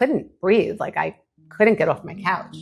couldn't breathe. Like I couldn't get off my couch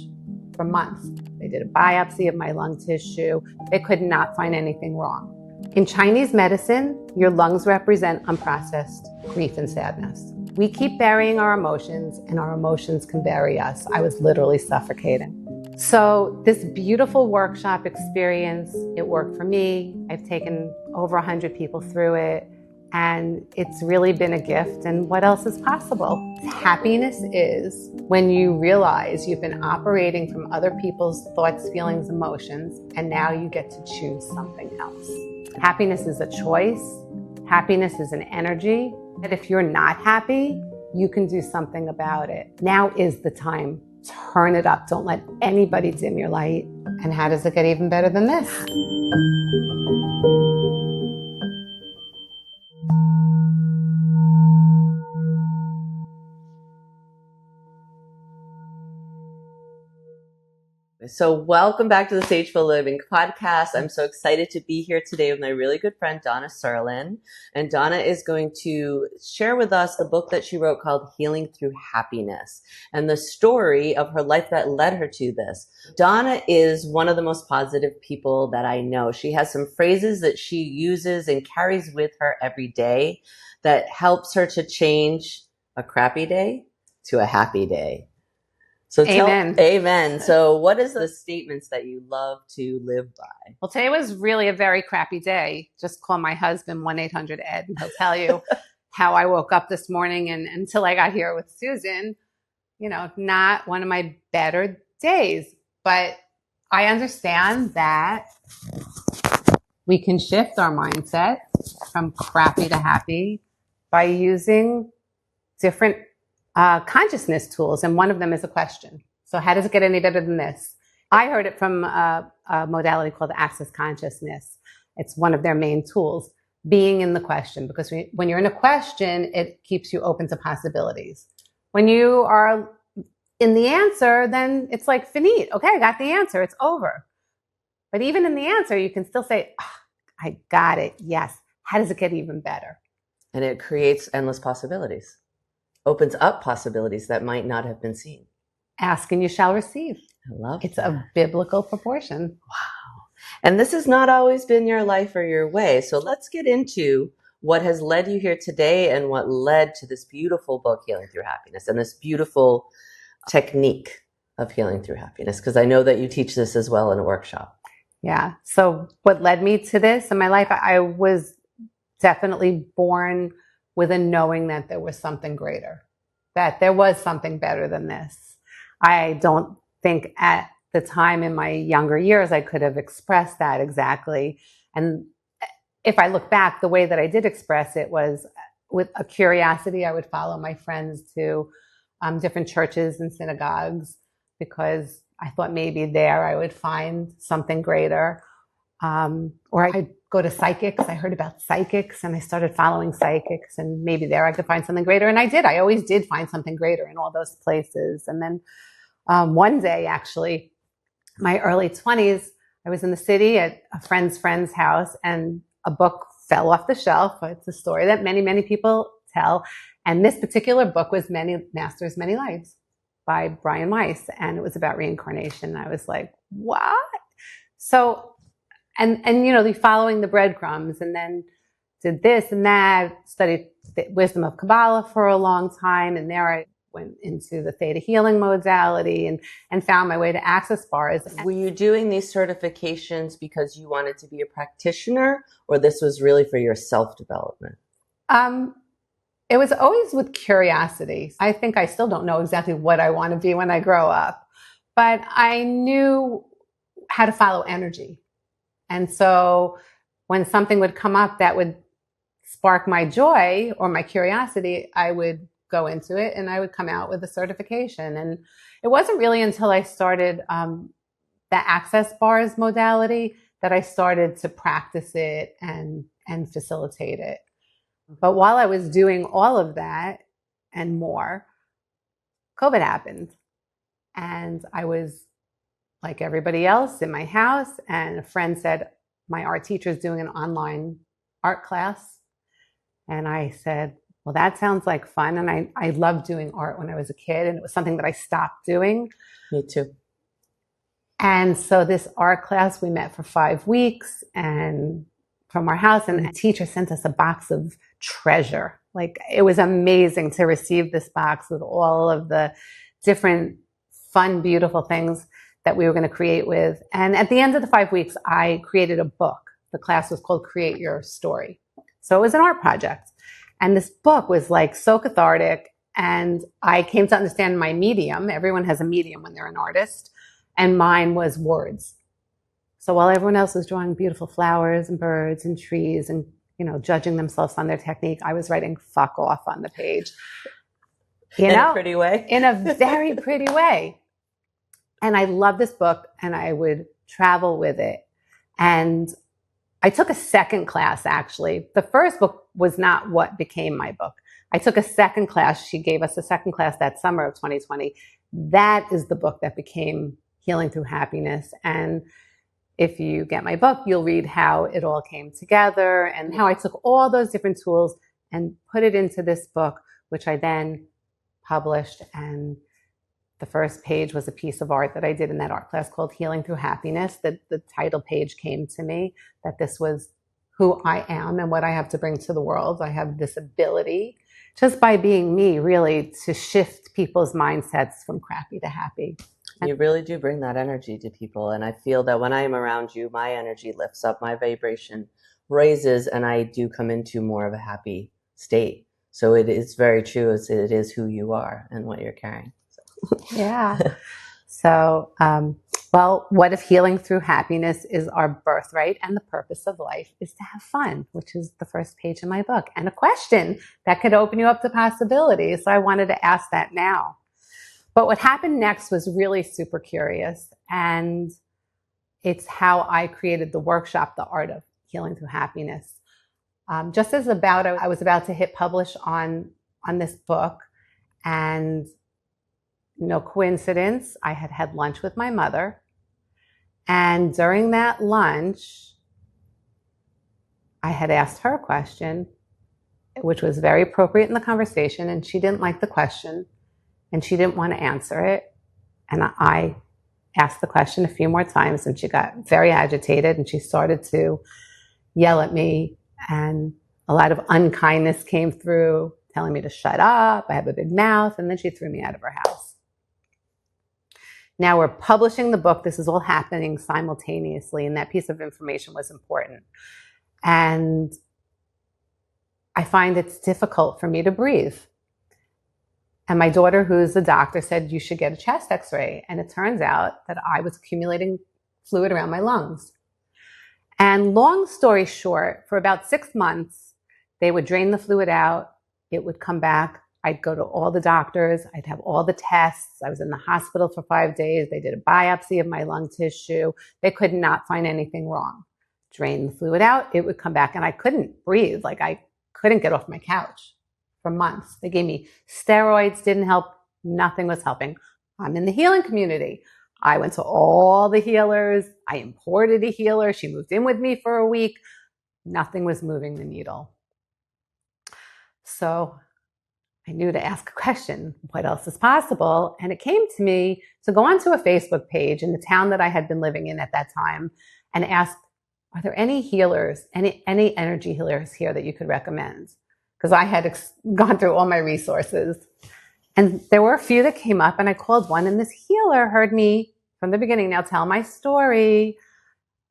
for months. They did a biopsy of my lung tissue. They could not find anything wrong. In Chinese medicine, your lungs represent unprocessed grief and sadness. We keep burying our emotions, and our emotions can bury us. I was literally suffocating. So this beautiful workshop experience, it worked for me. I've taken over 100 people through it, and it's really been a gift. And what else is possible? Happiness is when you realize you've been operating from other people's thoughts, feelings, emotions, and now you get to choose something else. Happiness is a choice. Happiness is an energy. And if you're not happy, you can do something about it. Now is the time. Turn it up. Don't let anybody dim your light. And how does it get even better than this? So welcome back to the SageFull Living Podcast. I'm so excited to be here today with my really good friend, Donna Sirlin. And Donna is going to share with us the book that she wrote called Healing Through Happiness and the story of her life that led her to this. Donna is one of the most positive people that I know. She has some phrases that she uses and carries with her every day that helps her to change a crappy day to a happy day. So amen. So what is the statements that you love to live by? Well, today was really a very crappy day. Just call my husband 1-800-ED and he'll tell you how I woke up this morning and until I got here with Susan, not one of my better days. But I understand that we can shift our mindset from crappy to happy by using different consciousness tools, and one of them is a question. So how does it get any better than this? I heard it from a modality called Access Consciousness. It's one of their main tools, being in the question, because when you're in a question, it keeps you open to possibilities. When you are in the answer, then it's like finite. Okay, I got the answer. It's over. But even in the answer, you can still say, I got it. Yes. How does it get even better? And it creates endless possibilities. Opens up possibilities that might not have been seen. Ask and you shall receive. I love It's that. a biblical proportion. Wow. And this has not always been your life or your way. So let's get into what has led you here today and what led to this beautiful book, Healing Through Happiness, and this beautiful technique of healing through happiness, because I know that you teach this as well in a workshop. Yeah. So what led me to this in my life, I was definitely born with a knowing that there was something greater, that there was something better than this. I don't think at the time in my younger years I could have expressed that exactly. And if I look back, the way that I did express it was with a curiosity. I would follow my friends to different churches and synagogues because I thought maybe there I would find something greater. Or I'd go to psychics. I heard about psychics and I started following psychics, and maybe there I could find something greater. And I did. I always did find something greater in all those places. And then one day, actually, my early 20s, I was in the city at a friend's house and a book fell off the shelf. It's a story that many, many people tell. And this particular book was Many Masters, Many Lives by Brian Weiss. And it was about reincarnation. I was like, what? So And following the breadcrumbs, and then did this and that, studied the wisdom of Kabbalah for a long time. And there I went into the theta healing modality and found my way to access bars. Were you doing these certifications because you wanted to be a practitioner, or this was really for your self-development? It was always with curiosity. I think I still don't know exactly what I want to be when I grow up, but I knew how to follow energy. And so when something would come up that would spark my joy or my curiosity, I would go into it and I would come out with a certification. And it wasn't really until I started the access bars modality that I started to practice it and facilitate it. But while I was doing all of that and more, COVID happened. And I was like everybody else in my house, and a friend said, my art teacher is doing an online art class. And I said, well, that sounds like fun. And I loved doing art when I was a kid, and it was something that I stopped doing. Me too. And so this art class, we met for 5 weeks and from our house, and a teacher sent us a box of treasure. Like, it was amazing to receive this box with all of the different fun, beautiful things that we were going to create with. And at the end of the 5 weeks, I created a book. The class was called Create Your Story. So it was an art project. And this book was like so cathartic. And I came to understand my medium. Everyone has a medium when they're an artist. And mine was words. So while everyone else was drawing beautiful flowers and birds and trees and, judging themselves on their technique, I was writing fuck off on the page. In a pretty way. In a very pretty way. And I loved this book, and I would travel with it. And I took a second class, actually. The first book was not what became my book. I took a second class. She gave us a second class that summer of 2020. That is the book that became Healing Through Happiness. And if you get my book, you'll read how it all came together and how I took all those different tools and put it into this book, which I then published. And the first page was a piece of art that I did in that art class called Healing Through Happiness. The title page came to me that this was who I am and what I have to bring to the world. I have this ability, just by being me, really, to shift people's mindsets from crappy to happy. You really do bring that energy to people. And I feel that when I am around you, my energy lifts up, my vibration raises, and I do come into more of a happy state. So it is very true. It is who you are and what you're carrying. So. Yeah. So, well, what if healing through happiness is our birthright and the purpose of life is to have fun, which is the first page of my book, and a question that could open you up to possibilities. So I wanted to ask that now. But what happened next was really super curious. And it's how I created the workshop, The Art of Healing Through Happiness. Just as I was about to hit publish on this book, and no coincidence, I had lunch with my mother. And during that lunch, I had asked her a question, which was very appropriate in the conversation. And she didn't like the question, and she didn't want to answer it. And I asked the question a few more times, and she got very agitated, and she started to yell at me. And a lot of unkindness came through, telling me to shut up. I have a big mouth. And then she threw me out of her house. Now we're publishing the book. This is all happening simultaneously, and that piece of information was important. And I find it's difficult for me to breathe. And my daughter, who's a doctor, said, you should get a chest x-ray. And it turns out that I was accumulating fluid around my lungs. And long story short, for about 6 months, they would drain the fluid out. It would come back. I'd go to all the doctors. I'd have all the tests. I was in the hospital for 5 days. They did a biopsy of my lung tissue. They could not find anything wrong. Drain the fluid out. It would come back, and I couldn't breathe. Like, I couldn't get off my couch for months. They gave me steroids, didn't help. Nothing was helping. I'm in the healing community. I went to all the healers. I imported a healer. She moved in with me for a week. Nothing was moving the needle. So I knew to ask a question, what else is possible? And it came to me to go onto a Facebook page in the town that I had been living in at that time and ask, are there any healers, any energy healers here that you could recommend? Because I had gone through all my resources. And there were a few that came up, and I called one, and this healer heard me from the beginning now tell my story,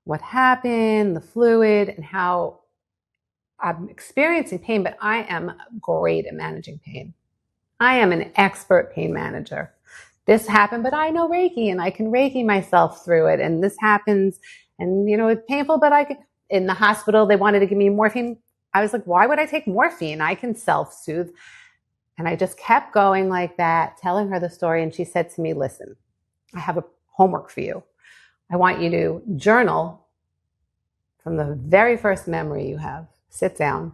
what happened, the fluid, and how I'm experiencing pain, but I am great at managing pain. I am an expert pain manager. This happened, but I know Reiki, and I can Reiki myself through it. And this happens, and it's painful, but I could. In the hospital, they wanted to give me morphine. I was like, why would I take morphine? I can self-soothe. And I just kept going like that, telling her the story. And she said to me, listen, I have a homework for you. I want you to journal from the very first memory you have. Sit down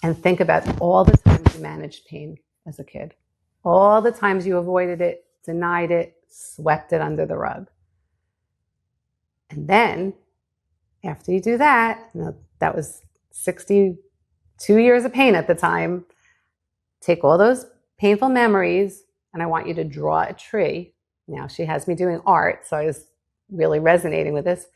and think about all the times you managed pain as a kid. All the times you avoided it, denied it, swept it under the rug. And then after you do that, that was 62 years of pain at the time. take all those painful memories and I want you to draw a tree. Now she has me doing art, so I was really resonating with this,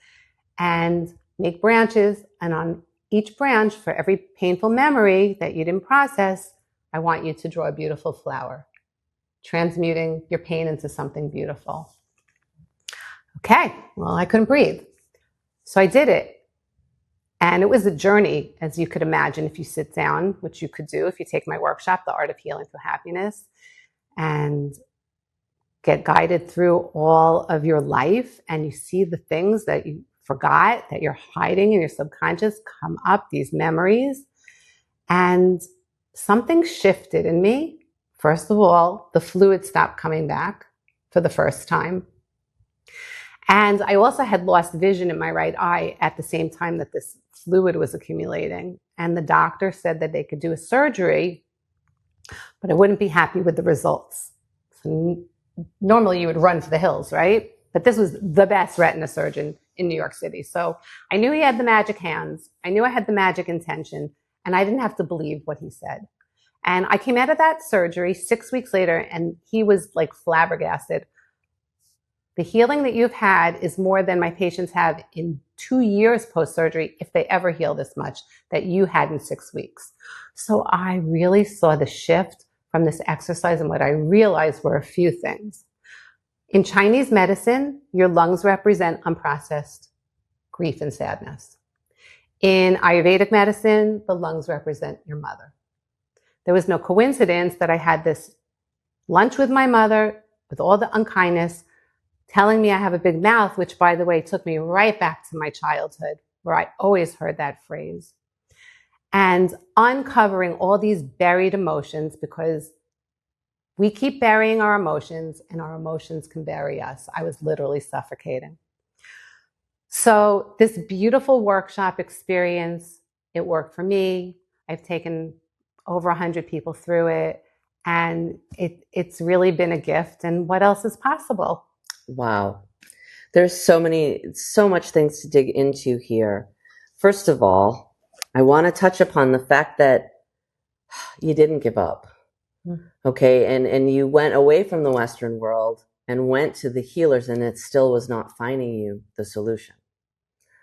and make branches. And on each branch, for every painful memory that you didn't process, I want you to draw a beautiful flower, transmuting your pain into something beautiful. Okay, well, I couldn't breathe. So I did it. And it was a journey, as you could imagine, if you sit down, which you could do if you take my workshop, The Art of Healing Through Happiness, and get guided through all of your life, and you see the things that you forgot, that you're hiding in your subconscious, come up, these memories. And something shifted in me. First of all, the fluid stopped coming back for the first time. And I also had lost vision in my right eye at the same time that this fluid was accumulating. And the doctor said that they could do a surgery, but I wouldn't be happy with the results. So normally you would run for the hills, right? But this was the best retina surgeon in New York City. So I knew he had the magic hands. I knew I had the magic intention, and I didn't have to believe what he said. And I came out of that surgery 6 weeks later, and he was like flabbergasted. The healing that you've had is more than my patients have in 2 years post-surgery, if they ever heal this much, that you had in 6 weeks. So I really saw the shift from this exercise, and what I realized were a few things. In Chinese medicine, your lungs represent unprocessed grief and sadness. In Ayurvedic medicine, the lungs represent your mother. There was no coincidence that I had this lunch with my mother with all the unkindness, telling me I have a big mouth, which, by the way, took me right back to my childhood, where I always heard that phrase. And uncovering all these buried emotions, because we keep burying our emotions and our emotions can bury us. I was literally suffocating. So this beautiful workshop experience, it worked for me. I've taken over 100 people through it, and it's really been a gift. And what else is possible? Wow. There's so much things to dig into here. First of all, I want to touch upon the fact that you didn't give up. Okay. And you went away from the Western world and went to the healers, and it still was not finding you the solution.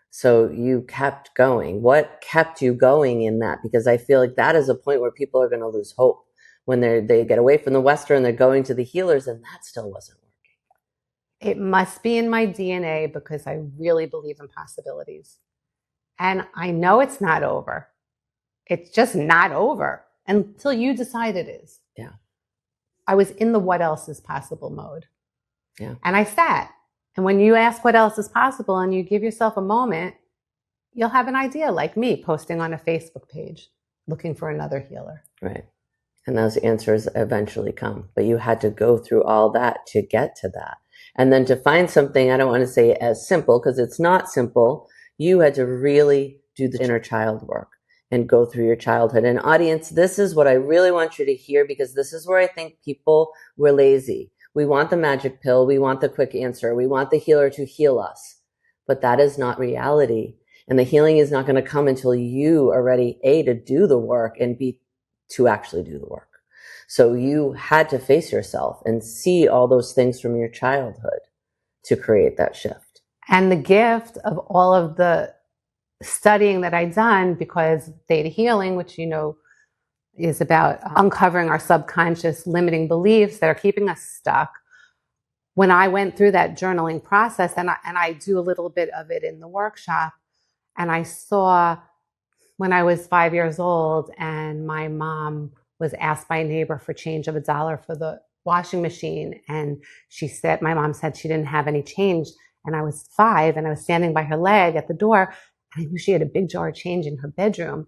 So you kept going. What kept you going in that? Because I feel like that is a point where people are going to lose hope when they get away from the Western, they're going to the healers, and that still wasn't working. It must be in my DNA, because I really believe in possibilities. And I know it's not over. It's just not over until you decide it is. Yeah. I was in the what else is possible mode. Yeah. And I sat. And when you ask what else is possible and you give yourself a moment, you'll have an idea, like me posting on a Facebook page, looking for another healer. Right. And those answers eventually come. But you had to go through all that to get to that. And then to find something, I don't want to say as simple, because it's not simple. You had to really do the inner child work and go through your childhood. And audience, this is what I really want you to hear, because this is where I think people were lazy. We want the magic pill. We want the quick answer. We want the healer to heal us. But that is not reality. And the healing is not going to come until you are ready, A, to do the work, and B, to actually do the work. So you had to face yourself and see all those things from your childhood to create that shift. And the gift of all of the studying that I'd done, because theta healing, which you know is about uncovering our subconscious limiting beliefs that are keeping us stuck. When I went through that journaling process, and I do a little bit of it in the workshop, and I saw when I was 5 years old and my mom was asked by a neighbor for change of $1 for the washing machine. And my mom said she didn't have any change. And I was 5 and I was standing by her leg at the door, and I knew she had a big jar of change in her bedroom.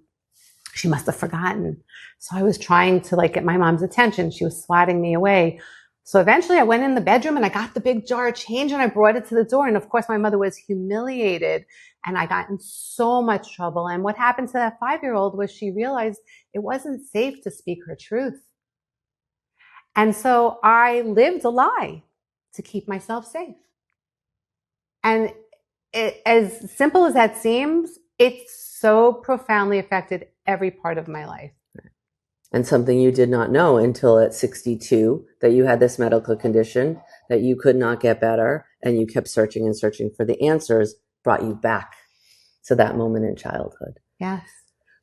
She must have forgotten. So I was trying to get my mom's attention. She was swatting me away. So eventually I went in the bedroom and I got the big jar of change and I brought it to the door. And of course my mother was humiliated and I got in so much trouble. And what happened to that 5-year-old was she realized it wasn't safe to speak her truth. And so I lived a lie to keep myself safe. And as simple as that seems, it's so profoundly affected every part of my life. and something you did not know until at 62, that you had this medical condition, that you could not get better, and you kept searching and searching for the answers, brought you back to that moment in childhood. Yes.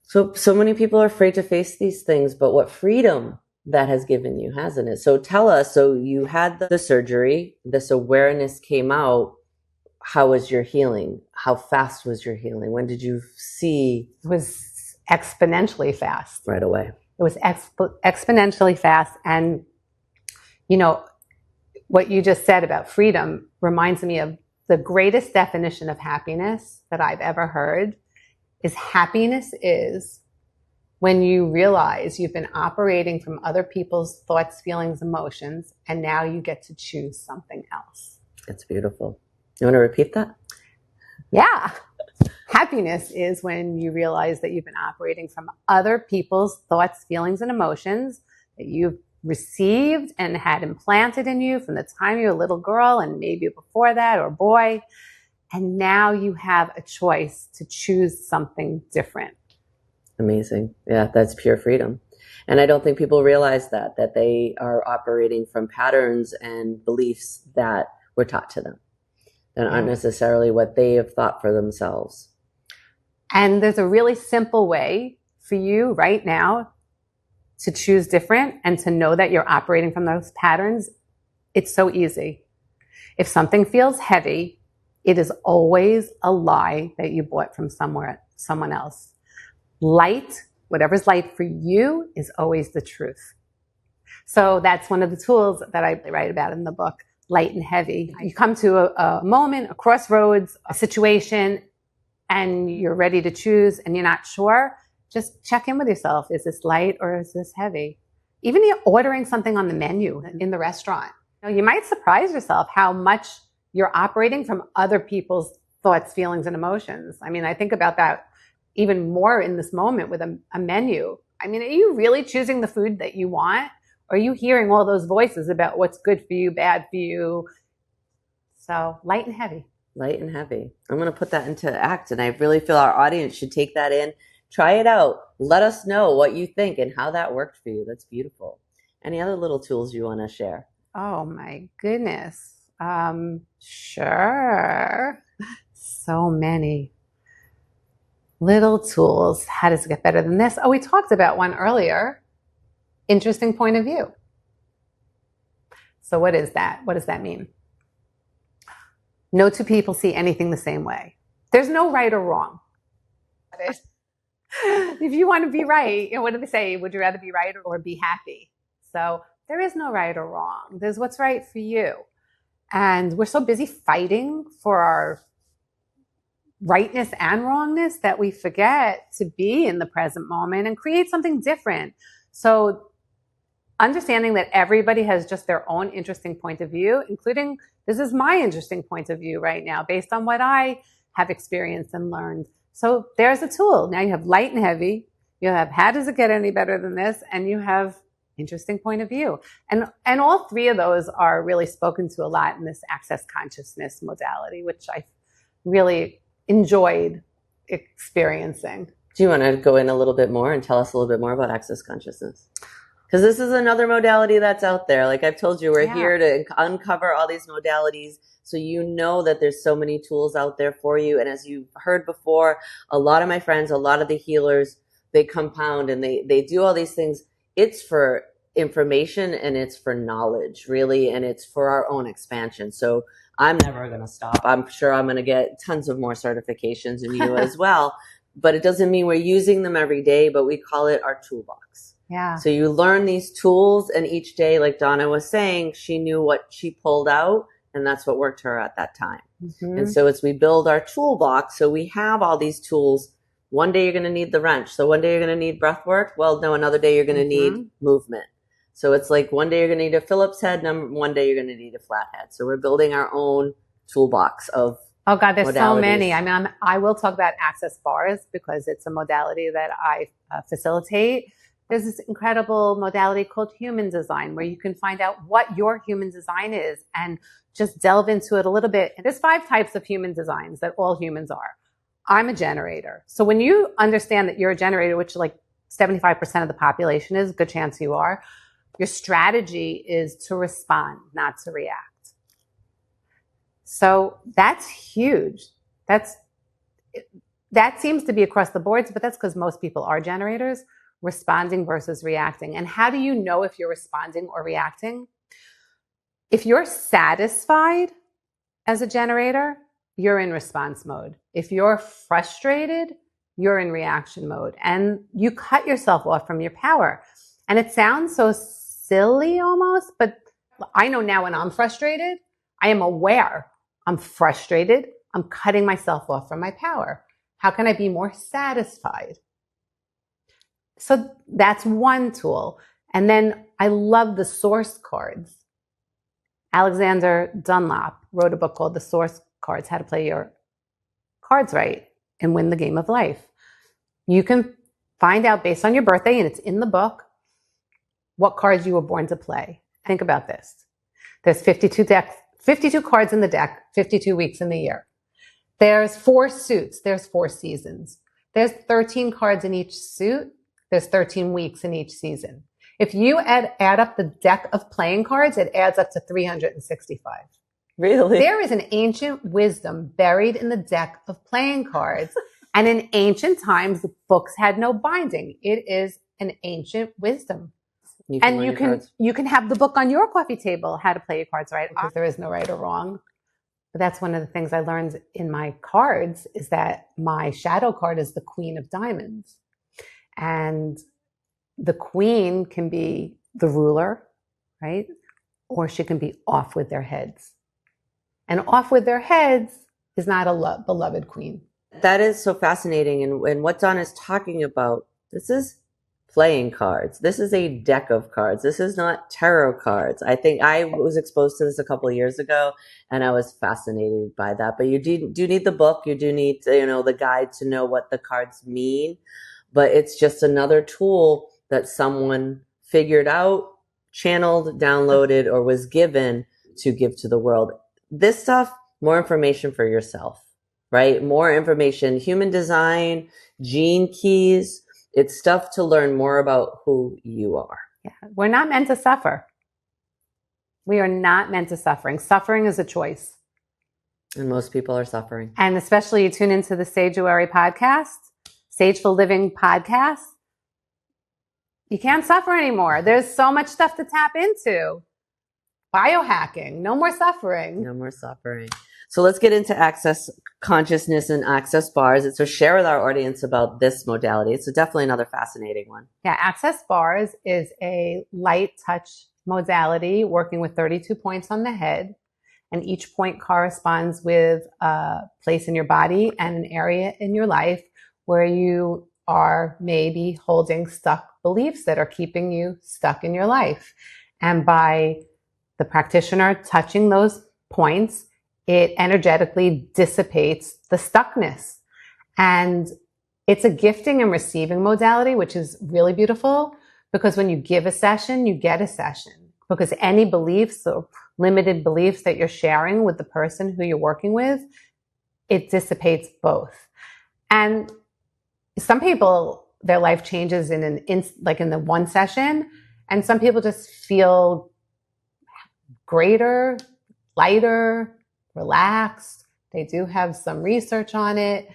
So many people are afraid to face these things, but what freedom that has given you, hasn't it? So tell us, so you had the surgery, this awareness came out. How was your healing? How fast was your healing? When did you see? It was exponentially fast. Right away. It was exponentially fast. And, you know, what you just said about freedom reminds me of the greatest definition of happiness that I've ever heard is happiness is when you realize you've been operating from other people's thoughts, feelings, emotions, and now you get to choose something else. It's beautiful. You want to repeat that? Yeah. Happiness is when you realize that you've been operating from other people's thoughts, feelings, and emotions that you've received and had implanted in you from the time you were a little girl and maybe before that or boy. And now you have a choice to choose something different. Amazing. Yeah, that's pure freedom. And I don't think people realize that they are operating from patterns and beliefs that were taught to them and aren't necessarily what they have thought for themselves. And there's a really simple way for you right now to choose different and to know that you're operating from those patterns. It's so easy. If something feels heavy, it is always a lie that you bought from someone else. Light, whatever's light for you, is always the truth. So that's one of the tools that I write about in the book, light and heavy. You come to a moment, a crossroads, a situation, and you're ready to choose and you're not sure. Just check in with yourself. Is this light or is this heavy? Even you're ordering something on the menu in the restaurant. You might surprise yourself how much you're operating from other people's thoughts, feelings, and emotions. I mean, I think about that even more in this moment with a menu. I mean, are you really choosing the food that you want? Or are you hearing all those voices about what's good for you, bad for you? So light and heavy. Light and heavy. I'm going to put that into act. And I really feel our audience should take that in. Try it out. Let us know what you think and how that worked for you. That's beautiful. Any other little tools you want to share? Oh my goodness. Sure. So many little tools. How does it get better than this? Oh, we talked about one earlier. Interesting point of view. So what is that? What does that mean? No two people see anything the same way. There's no right or wrong. If you want to be right, what do they say? Would you rather be right or be happy? So there is no right or wrong. There's what's right for you. And we're so busy fighting for our rightness and wrongness that we forget to be in the present moment and create something different. So understanding that everybody has just their own interesting point of view, including this is my interesting point of view right now based on what I have experienced and learned. So there's a tool. Now you have light and heavy. You have how does it get any better than this? And you have interesting point of view. And all three of those are really spoken to a lot in this access consciousness modality, which I really enjoyed experiencing. Do you want to go in a little bit more and tell us a little bit more about access consciousness? Because this is another modality that's out there. Like I've told you, we're here to uncover all these modalities so you know that there's so many tools out there for you. And as you've heard before, a lot of my friends, a lot of the healers, they compound and they do all these things. It's for information and it's for knowledge, really, and it's for our own expansion. So I'm never going to stop. I'm sure I'm going to get tons of more certifications in you as well. But it doesn't mean we're using them every day, but we call it our toolbox. Yeah. So you learn these tools, and each day, like Donna was saying, she knew what she pulled out, and that's what worked her at that time. Mm-hmm. And so as we build our toolbox, so we have all these tools. One day you're going to need the wrench. So one day you're going to need breath work. Well, no, another day you're going to need movement. So it's like one day you're going to need a Phillips head, and one day you're going to need a flat head. So we're building our own toolbox of oh God, there's modalities. So many. I mean, I will talk about access bars because it's a modality that I facilitate. There's this incredible modality called human design where you can find out what your human design is and just delve into it a little bit. And there's 5 types of human designs that all humans are. I'm a generator. So when you understand that you're a generator, which like 75% of the population is, good chance you are, your strategy is to respond, not to react. So that's huge. That seems to be across the boards, but that's because most people are generators, responding versus reacting. And how do you know if you're responding or reacting? If you're satisfied as a generator, you're in response mode. If you're frustrated, you're in reaction mode, and you cut yourself off from your power. And it sounds so silly almost, but I know now when I'm frustrated, I am aware I'm frustrated. I'm cutting myself off from my power. How can I be more satisfied? So that's one tool. And then I love the source cards. Alexander Dunlop wrote a book called The Source Cards, How to Play Your Cards Right and Win the Game of Life. You can find out based on your birthday, and it's in the book, what cards you were born to play. Think about this. There's 52 cards in the deck, 52 weeks in the year. There's 4 suits. There's 4 seasons. There's 13 cards in each suit. There's 13 weeks in each season. If you add up the deck of playing cards, it adds up to 365. Really? There is an ancient wisdom buried in the deck of playing cards. And in ancient times, the books had no binding. It is an ancient wisdom. You can have the book on your coffee table, How to Play Your Cards Right, because there is no right or wrong. But that's one of the things I learned in my cards, is that my shadow card is the Queen of Diamonds. And the queen can be the ruler, right? Or she can be off with their heads. And off with their heads is not a beloved queen. That is so fascinating. And what Donna's talking about, this is playing cards. This is a deck of cards. This is not tarot cards. I think I was exposed to this a couple of years ago, and I was fascinated by that. But you do need the book. You do need, the guide to know what the cards mean. But it's just another tool that someone figured out, channeled, downloaded, or was given to give to the world. This stuff, more information for yourself, right? More information, human design, gene keys. It's stuff to learn more about who you are. Yeah. We're not meant to suffer. We are not meant to suffering. Suffering is a choice. And most people are suffering. And especially you tune into the SageFull podcast, SageFull Living Podcast. You can't suffer anymore. There's so much stuff to tap into. Biohacking, no more suffering. No more suffering. So let's get into access consciousness and access bars. So share with our audience about this modality. It's definitely another fascinating one. Yeah, access bars is a light touch modality working with 32 points on the head. And each point corresponds with a place in your body and an area in your life where you are maybe holding stuck beliefs that are keeping you stuck in your life. And by the practitioner touching those points, it energetically dissipates the stuckness. And it's a gifting and receiving modality, which is really beautiful, because when you give a session, you get a session. Because any beliefs or limited beliefs that you're sharing with the person who you're working with, it dissipates both. And some people, their life changes in the one session, and some people just feel greater, lighter, relaxed. They do have some research on it.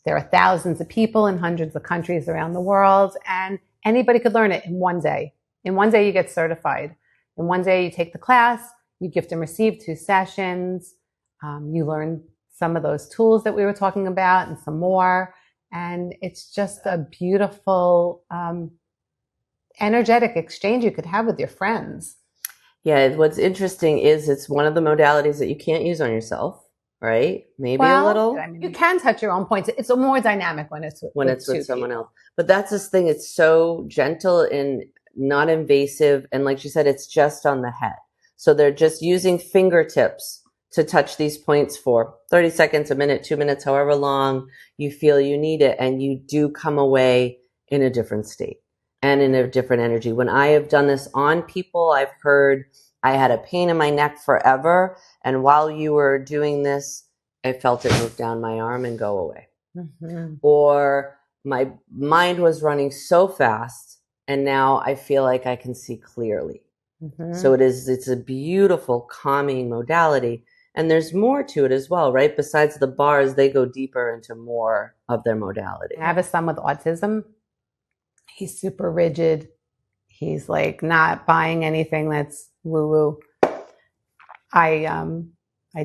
There are thousands of people in hundreds of countries around the world, and anybody could learn it in one day. In one day, you get certified. In one day, you take the class, you gift and receive 2 sessions. You learn some of those tools that we were talking about and some more. And it's just a beautiful, energetic exchange you could have with your friends. Yeah, what's interesting is it's one of the modalities that you can't use on yourself, right? Maybe a little. I mean, you can touch your own points. It's a more dynamic when it's with someone else. But that's this thing. It's so gentle and not invasive. And like you said, it's just on the head. So they're just using fingertips to touch these points for 30 seconds, a minute, 2 minutes, however long you feel you need it. And you do come away in a different state and in a different energy. When I have done this on people, I've heard I had a pain in my neck forever. And while you were doing this, I felt it move down my arm and go away. Mm-hmm. Or my mind was running so fast, and now I feel like I can see clearly. Mm-hmm. So it's a beautiful calming modality. And there's more to it as well, right? Besides the bars, they go deeper into more of their modality. I have a son with autism. He's super rigid. He's like not buying anything that's woo-woo. I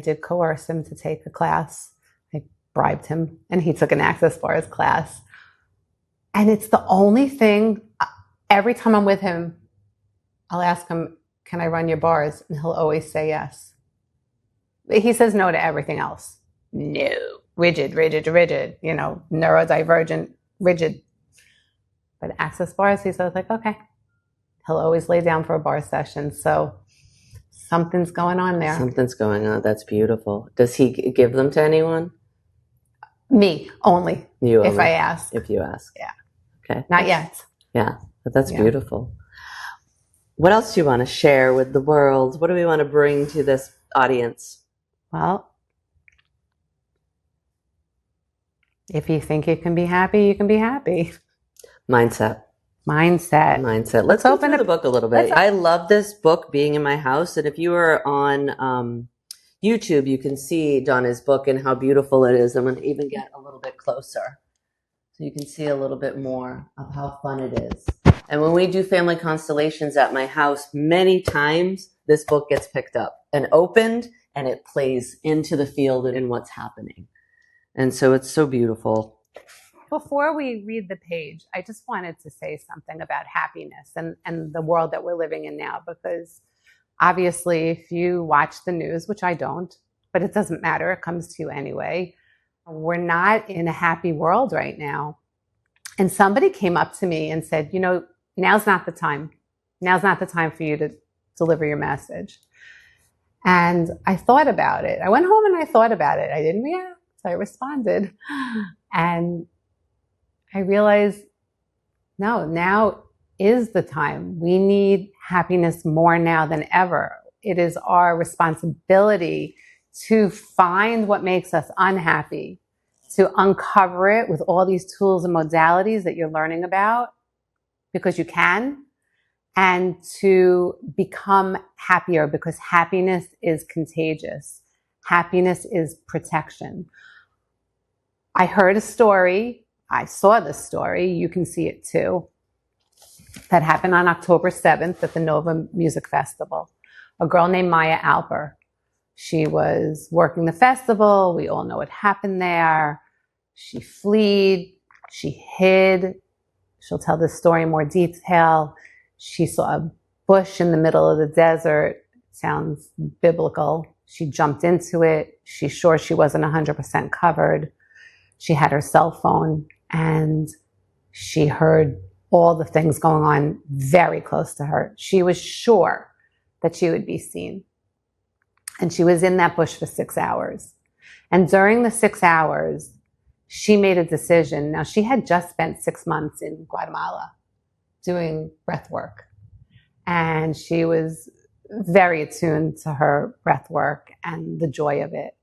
did coerce him to take a class. I bribed him, and he took an Access Bars class. And it's the only thing, every time I'm with him, I'll ask him, can I run your bars? And he'll always say yes. He says no to everything else. No. Rigid, neurodivergent, rigid. But Access Bars, he's always like, okay. He'll always lay down for a bar session. So something's going on there. Something's going on. That's beautiful. Does he give them to anyone? Me, only. You if only. I ask. If you ask. Yeah. Okay. Not yet. Yeah. But that's beautiful. What else do you want to share with the world? What do we want to bring to this audience? Well, if you think you can be happy, you can be happy. Mindset. Let's open the book a little bit. I love this book being in my house. And if you are on YouTube, you can see Donna's book and how beautiful it is. I'm going to even get a little bit closer so you can see a little bit more of how fun it is. And when we do family constellations at my house, many times this book gets picked up and opened, and it plays into the field and what's happening. And so it's so beautiful. Before we read the page, I just wanted to say something about happiness and the world that we're living in now, because obviously if you watch the news, which I don't, but it doesn't matter, it comes to you anyway, we're not in a happy world right now. And somebody came up to me and said, now's not the time. Now's not the time for you to deliver your message. And I thought about it. I went home and I thought about it. I didn't react. I responded. And I realized, no, now is the time. We need happiness more now than ever. It is our responsibility to find what makes us unhappy, to uncover it with all these tools and modalities that you're learning about, because you can, and to become happier, because happiness is contagious. Happiness is protection. I heard a story. I saw this story. You can see it too. That happened on October 7th at the Nova Music Festival. A girl named Maya Alper. She was working the festival. We all know what happened there. She fled. She hid. She'll tell this story in more detail. She saw a bush in the middle of the desert. Sounds biblical. She jumped into it. She's sure she wasn't 100% covered. She had her cell phone, and she heard all the things going on very close to her. She was sure that she would be seen. And she was in that bush for 6 hours. And during the 6 hours, she made a decision. Now, she had just spent 6 months in Guatemala doing breath work. And she was very attuned to her breath work and the joy of it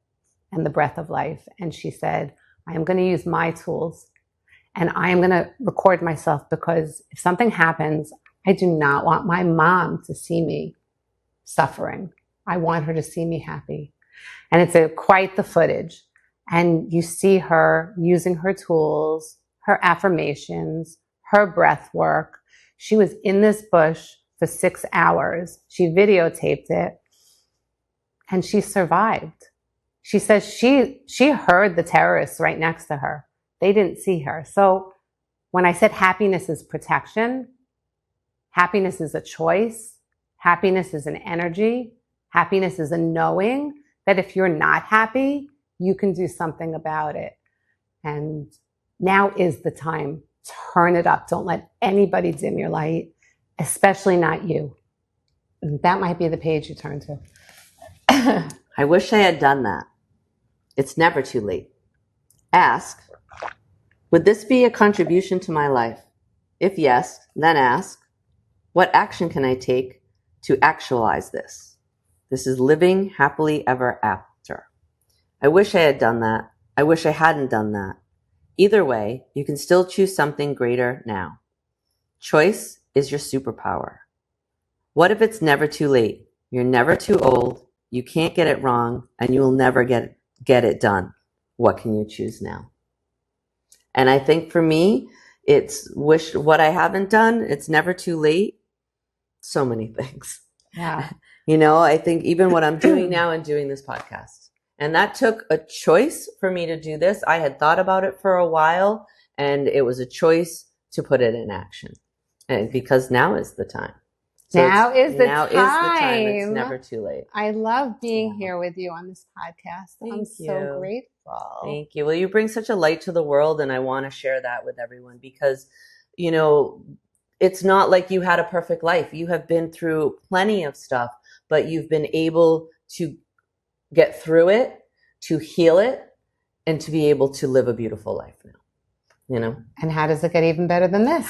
and the breath of life. And she said, I am going to use my tools, and I am going to record myself, because if something happens, I do not want my mom to see me suffering. I want her to see me happy. And it's quite the footage. And you see her using her tools, her affirmations, her breath work. She was in this bush for 6 hours. She videotaped it, and she survived. She says she heard the terrorists right next to her. They didn't see her. So when I said happiness is protection, happiness is a choice. Happiness is an energy. Happiness is a knowing that if you're not happy, you can do something about it. And now is the time. Turn it up. Don't let anybody dim your light, especially not you. That might be the page you turn to. I wish I had done that. It's never too late. Ask, would this be a contribution to my life? If yes, then ask, what action can I take to actualize this? This is living happily ever after. I wish I had done that. I wish I hadn't done that. Either way, you can still choose something greater now. Choice is your superpower. What if it's never too late? You're never too old. You can't get it wrong, and you will never get it done. What can you choose now? And I think for me, it's wish what I haven't done. It's never too late. So many things. Yeah. I think even what I'm doing now and doing this podcast. And that took a choice for me to do this. I had thought about it for a while, and it was a choice to put it in action. And because now is the time. So now is the time. It's never too late. I love being here with you on this podcast. I'm so grateful. Thank you. Well, you bring such a light to the world, and I want to share that with everyone because, it's not like you had a perfect life. You have been through plenty of stuff, but you've been able to get through it, to heal it, and to be able to live a beautiful life now. And how does it get even better than this?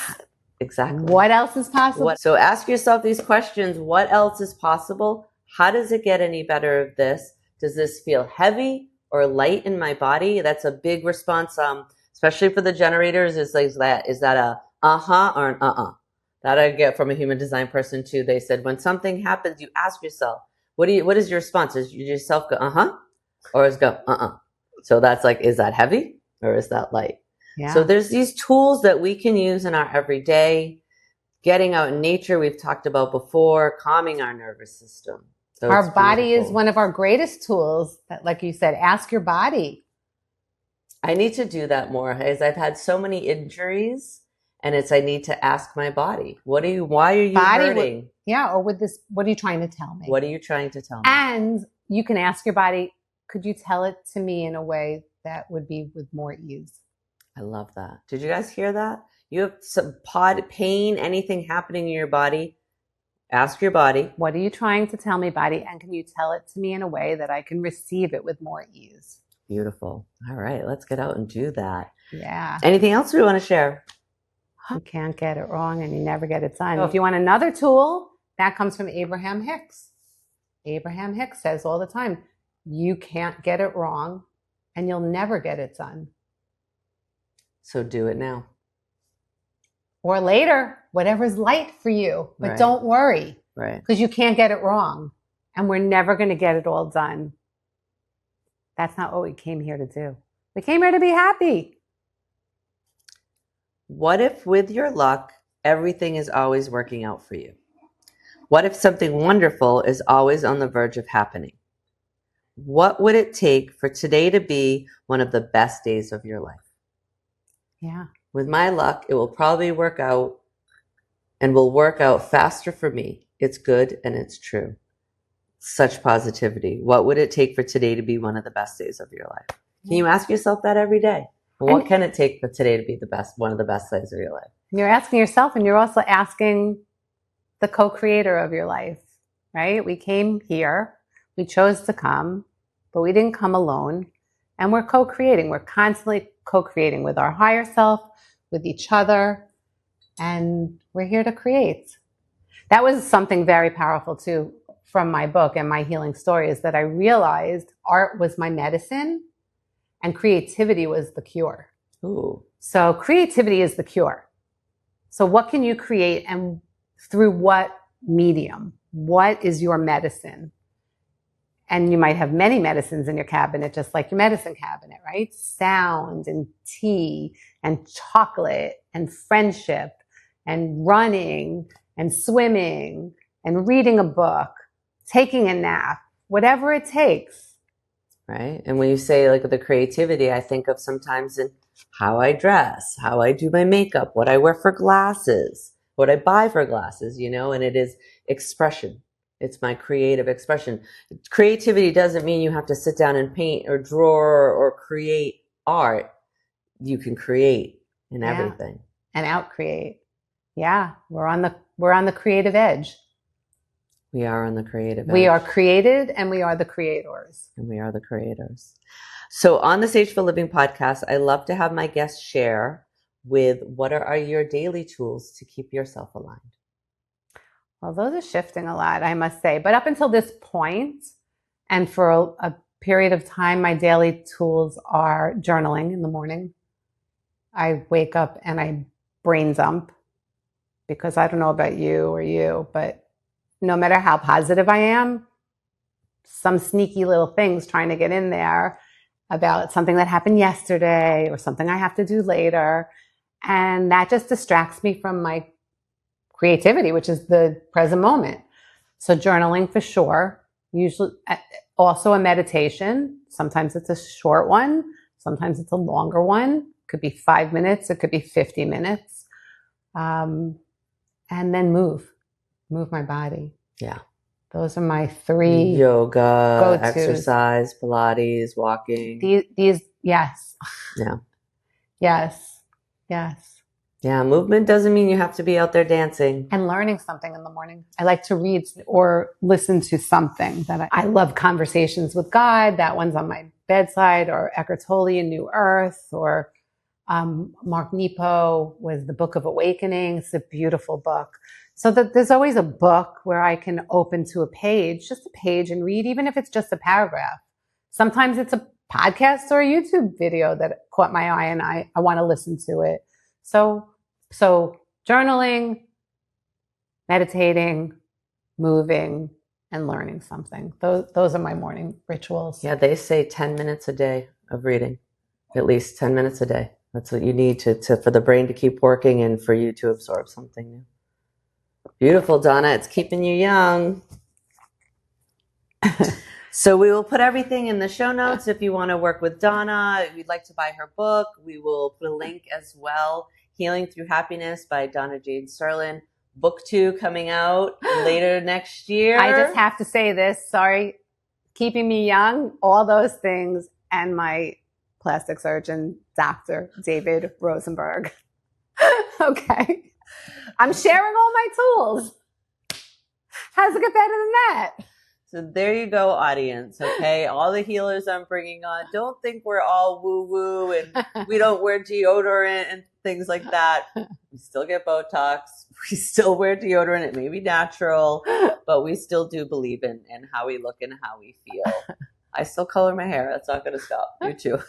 Exactly. What else is possible? So ask yourself these questions. What else is possible? How does it get any better of this? Does this feel heavy or light in my body? That's a big response, especially for the generators. Is that a uh-huh or an uh-uh? That I get from a human design person too. They said, when something happens, you ask yourself, what is your response? Is yourself go, uh-huh? Or is go, uh-uh? So that's like, is that heavy or is that light? Yeah. So there's these tools that we can use in our everyday, getting out in nature we've talked about before, calming our nervous system. So our body is one of our greatest tools. That, like you said, ask your body. I need to do that more as I've had so many injuries. And I need to ask my body, why are you hurting? Or with this, what are you trying to tell me? What are you trying to tell me? And you can ask your body, could you tell it to me in a way that would be with more ease? I love that. Did you guys hear that? You have some pain, anything happening in your body, ask your body. What are you trying to tell me, body? And can you tell it to me in a way that I can receive it with more ease? Beautiful. All right, let's get out and do that. Yeah. Anything else we want to share? You can't get it wrong and you never get it done. So if you want another tool, that comes from Abraham Hicks. Abraham Hicks says all the time, you can't get it wrong and you'll never get it done. So do it now. Or later, whatever's light for you. But don't worry. Right. Because you can't get it wrong. And we're never going to get it all done. That's not what we came here to do. We came here to be happy. What if, with your luck, everything is always working out for you? What if something wonderful is always on the verge of happening? What would it take for today to be one of the best days of your life? Yeah. With my luck, it will probably work out and will work out faster for me. It's good and it's true. Such positivity. What would it take for today to be one of the best days of your life? Can you ask yourself that every day? What can it take for today to be one of the best days of your life? You're asking yourself, and you're also asking the co-creator of your life, right? We came here, we chose to come, but we didn't come alone. And we're co-creating. We're constantly co-creating with our higher self, with each other, and we're here to create. That was something very powerful too from my book and my healing story, is that I realized art was my medicine and creativity was the cure. Ooh. So creativity is the cure. So what can you create and through what medium? What is your medicine? And you might have many medicines in your cabinet, just like your medicine cabinet, right? Sound and tea and chocolate and friendship and running and swimming and reading a book, taking a nap, whatever it takes. Right. And when you say like the creativity, I think of sometimes in how I dress, how I do my makeup, what I wear for glasses, what I buy for glasses, and it is expression. It's my creative expression. Creativity doesn't mean you have to sit down and paint or draw or create art. You can create in everything. And out-create. Yeah. We're on the creative edge. We are on the creative edge. We are created and we are the creators. And we are the creators. So on the SageFull Living Podcast, I love to have my guests share with what are your daily tools to keep yourself aligned. Well, those are shifting a lot, I must say. But up until this point, and for a period of time, my daily tools are journaling in the morning. I wake up and I brain dump, because I don't know about you, but no matter how positive I am, some sneaky little things trying to get in there about something that happened yesterday or something I have to do later. And that just distracts me from my creativity, which is the present moment. So journaling for sure. Usually also a meditation. Sometimes it's a short one. Sometimes it's a longer one. It could be 5 minutes. It could be 50 minutes. And then move my body. Yeah. Those are my 3 yoga, go-tos. Exercise, Pilates, walking. These, yes. Yeah. Yes. Yeah, movement doesn't mean you have to be out there dancing. And learning something in the morning. I like to read or listen to something that I love. Conversations with God. That one's on my bedside, or Eckhart Tolle in New Earth, or Mark Nepo with the Book of Awakening. It's a beautiful book. So that there's always a book where I can open to a page, just a page, and read, even if it's just a paragraph. Sometimes it's a podcast or a YouTube video that caught my eye and I want to listen to it. So journaling, meditating, moving, and learning something. Those are my morning rituals. Yeah, they say 10 minutes a day of reading, at least 10 minutes a day. That's what you need to for the brain to keep working and for you to absorb something new. Beautiful, Donna. It's keeping you young. So we will put everything in the show notes. If you want to work with Donna, if you'd like to buy her book, we will put a link as well. Healing Through Happiness by Donna Jane Sirlin. Book 2 coming out later next year. I just have to say this. Sorry. Keeping me young, all those things, and my plastic surgeon, Dr. David Rosenberg. Okay. I'm sharing all my tools. How does it get better than that? So there you go, audience. Okay, all the healers I'm bringing on. Don't think we're all woo-woo and we don't wear deodorant and things like that. We still get Botox. We still wear deodorant. It may be natural, but we still do believe in how we look and how we feel. I still color my hair. That's not going to stop. You too.